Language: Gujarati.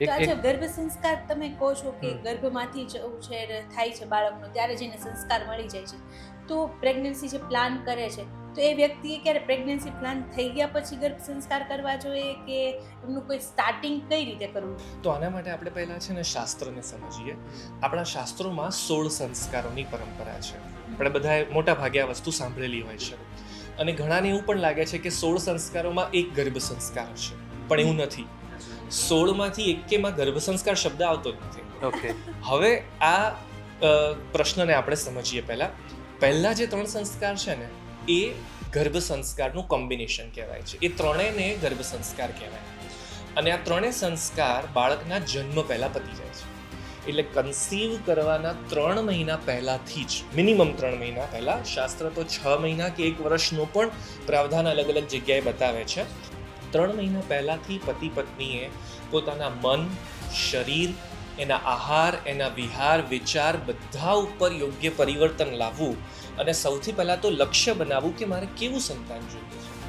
તો એક આજે એક ગર્ભ સંસ્કાર તમે કહો છો કે ગર્ભમાંથી જવું છે થાય છે બાળકનો ત્યારે જેને સંસ્કાર મળી જાય છે, તો પ્રેગ્નન્સી જે પ્લાન કરે છે તો એ વ્યક્તિએ ક્યારે પ્રેગ્નન્સી પ્લાન થઈ ગયા પછી ગર્ભ સંસ્કાર કરવા જોઈએ કે એમનું કોઈ સ્ટાર્ટિંગ કઈ રીતે કરવું? તો આના માટે આપણે પહેલાં છે ને શાસ્ત્રને સમજીએ. આપણા શાસ્ત્રોમાં 16 સંસ્કારોની પરંપરા છે. આપણે બધાએ મોટા ભાગે આ વસ્તુ સાંભળેલી હોય છે અને ઘણાને એવું પણ લાગે છે કે 16 સંસ્કારોમાં એક ગર્ભ સંસ્કાર છે, પણ એવું નથી. 16માંથી એકેમાં ગર્ભ સંસ્કાર શબ્દ આવતો જ નથી. ઓકે. હવે આ પ્રશ્નને આપણે સમજીએ પહેલા જે 3 સંસ્કાર છે ને એ ગર્ભ સંસ્કારનું કોમ્બિનેશન કહેવાય છે. એ ત્રણેયને ગર્ભ સંસ્કાર કહેવાય અને આ ત્રણેય સંસ્કાર બાળકના જન્મ પહેલા પતી જાય છે. એટલે કન્સીવ કરવાના 3 મહિના પહેલાથી જ, મિનિમમ 3 મહિના પહેલા, શાસ્ત્ર તો 6 મહિના કે 1 વર્ષનો પણ પ્રાવધાન અલગ અલગ જગ્યાએ બતાવે છે. 3 મહિના પહેલાથી પતિ પત્નીએ પોતાના મન, શરીર, એના આહાર, એના વિહાર, વિચાર બધા ઉપર યોગ્ય પરિવર્તન લાવવું અને સૌથી પહેલાં તો લક્ષ્ય બનાવવું કે મારે કેવું સંતાન જોઈએ છે.